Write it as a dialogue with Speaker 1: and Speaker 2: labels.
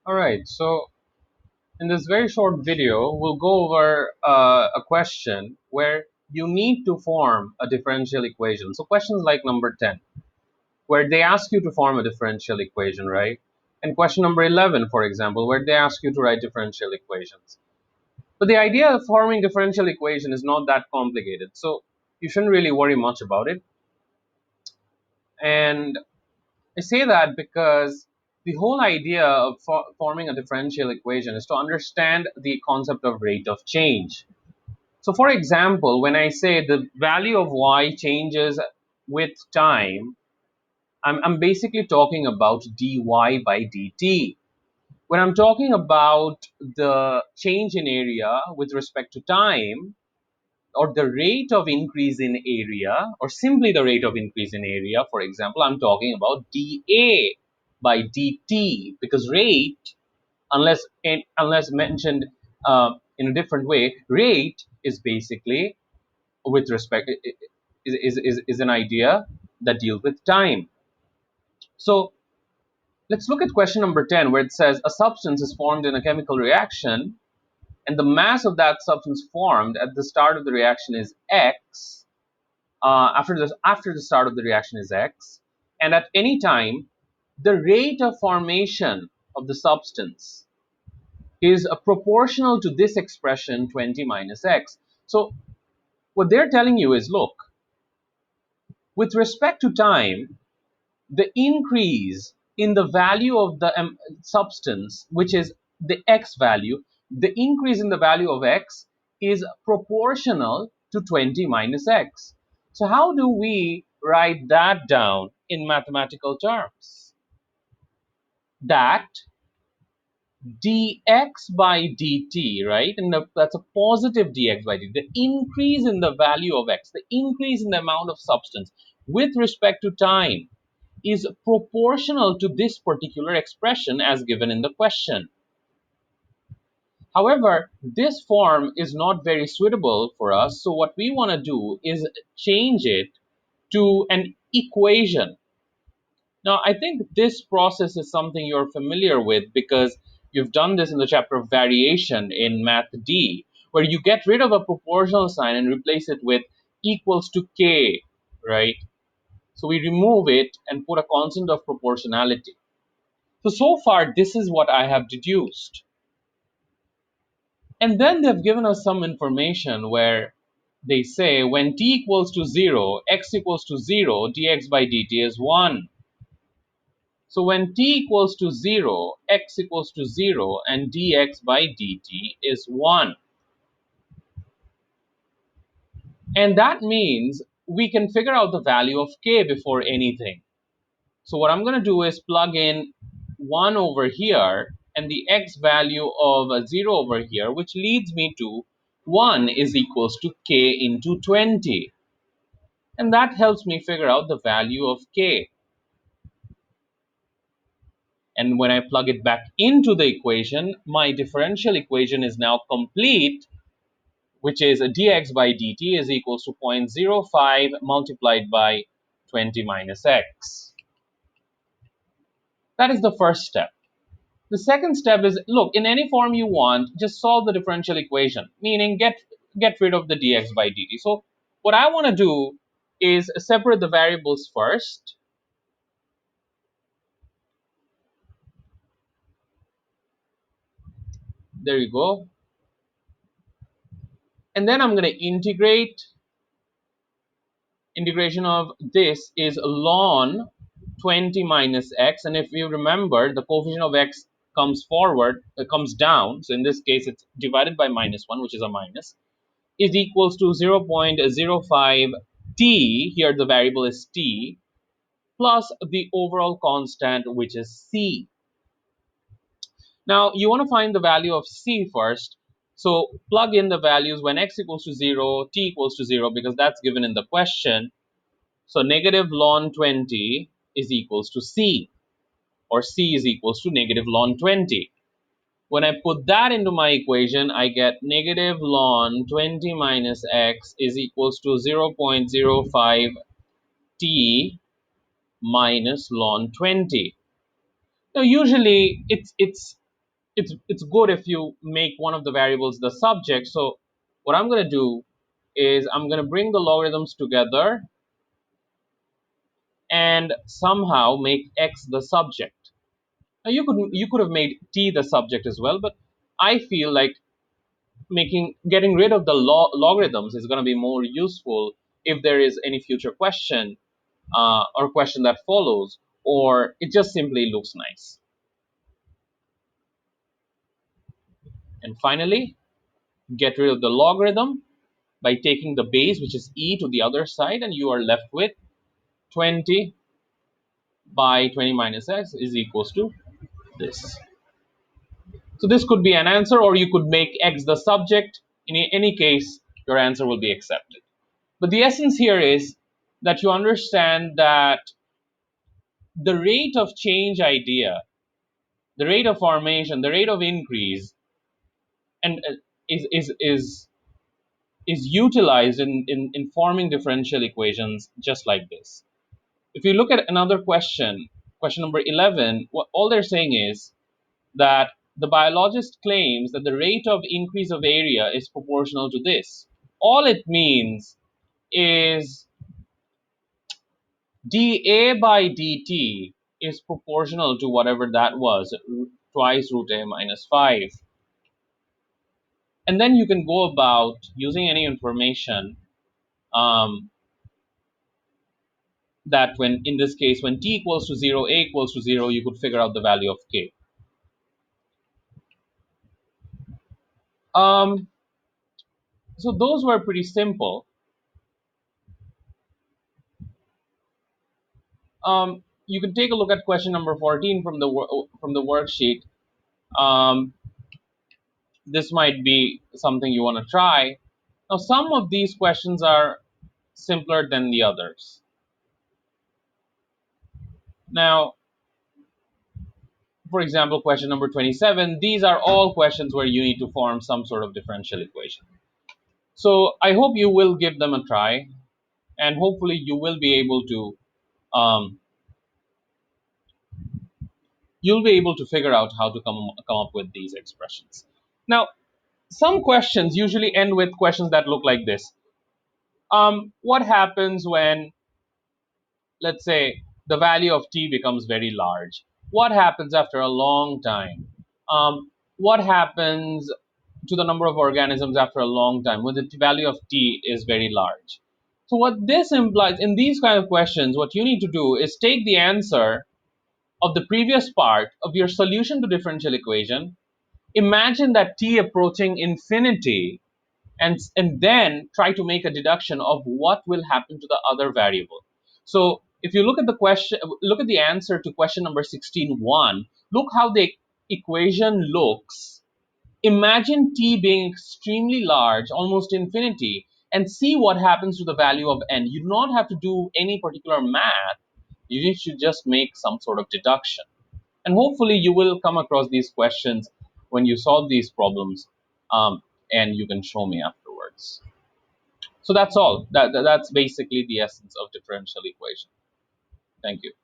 Speaker 1: Alright, so in this very short video, we'll go over a question where you need to form a differential equation. So questions like number 10, where they ask you to form a differential equation, right? And question number 11, for example, where they ask you to write differential equations. But the idea of forming differential equation is not that complicated, so you shouldn't really worry much about it. And I say that because the whole idea of forming a differential equation is to understand the concept of rate of change. So, for example, when I say the value of y changes with time, I'm basically talking about dy by dt. When I'm talking about the change in area with respect to time, or the rate of increase in area, or simply the rate of increase in area, for example, I'm talking about dA by dt, because rate, unless mentioned in a different way, rate is basically with respect is an idea that deals with time. So let's look at question number 10, where it says a substance is formed in a chemical reaction and the mass of that substance formed at the start of the reaction is x. After the start of the reaction is x, and at any time the rate of formation of the substance is proportional to this expression 20 minus x. So what they're telling you is, look, with respect to time, the increase in the value of the substance, which is the x value, the increase in the value of x is proportional to 20 minus x. So how do we write that down in mathematical terms? That dx by dt, right? And that's a positive dx by dt. The increase in the value of x, the increase in the amount of substance with respect to time is proportional to this particular expression as given in the question. However, this form is not very suitable for us, so what we want to do is change it to an equation. Now, I think this process is something you're familiar with because you've done this in the chapter of variation in Math D, where you get rid of a proportional sign and replace it with equals to k, right? So we remove it and put a constant of proportionality. So far, this is what I have deduced. And then they've given us some information where they say when t equals to 0, x equals to 0, dx by dt is 1. So when t equals to 0, x equals to 0, and dx by dt is 1. And that means we can figure out the value of k before anything. So what I'm going to do is plug in 1 over here and the x value of 0 over here, which leads me to 1 is equals to k into 20. And that helps me figure out the value of k. And when I plug it back into the equation, my differential equation is now complete, which is dx by dt is equals to 0.05 multiplied by 20 minus x. That is the first step. The second step is, look, in any form you want, just solve the differential equation, meaning get rid of the dx by dt. So what I want to do is separate the variables first. There you go. And then I'm going to integrate. Integration of this is ln 20 minus x, and if you remember, the coefficient of x comes forward, comes down, so in this case it's divided by minus 1, which is a minus, is equals to 0.05 t, here the variable is t, plus the overall constant, which is c. Now you want to find the value of c first, so plug in the values when x equals to 0, t equals to 0, because that's given in the question. So negative ln 20 is equals to c, or c is equals to negative ln 20. When I put that into my equation, I get negative ln 20 minus x is equals to 0.05 t minus ln 20. Now usually it's it's good if you make one of the variables the subject. So what I'm going to do is I'm going to bring the logarithms together and somehow make x the subject. Now you could have made t the subject as well, but I feel like getting rid of the logarithms is going to be more useful if there is any future question or question that follows, or it just simply looks nice. And finally, get rid of the logarithm by taking the base, which is e, to the other side, and you are left with 20 by 20 minus x is equals to this. So this could be an answer, or you could make x the subject. In any case, your answer will be accepted. But the essence here is that you understand that the rate of change idea, the rate of formation, the rate of increase, and is utilized in forming differential equations just like this. If you look at another question, question number 11, what all they're saying is that the biologist claims that the rate of increase of area is proportional to this. All it means is dA by dt is proportional to whatever that was, twice root a minus 5. And then you can go about using any information um, that when, in this case, when t equals to 0, a equals to 0, you could figure out the value of k. Um, so those were pretty simple. You can take a look at question number 14 from the worksheet. Um, this might be something you want to try. Now, some of these questions are simpler than the others. Now, for example, question number 27, these are all questions where you need to form some sort of differential equation. So I hope you will give them a try, and hopefully you will be able to um, figure out how to come up with these expressions. Now, some questions usually end with questions that look like this. What happens when, let's say, the value of t becomes very large? What happens after a long time? What happens to the number of organisms after a long time when the value of t is very large? So what this implies in these kind of questions, what you need to do is take the answer of the previous part of your solution to differential equation, imagine that t approaching infinity, and then try to make a deduction of what will happen to the other variable. So if you look at the question, look at the answer to question number 16.1, look how the equation looks. Imagine t being extremely large, almost infinity, and see what happens to the value of n. You do not have to do any particular math. You need to just make some sort of deduction. And hopefully you will come across these questions when you solve these problems, and you can show me afterwards. So that's all. That's basically the essence of differential equation. Thank you.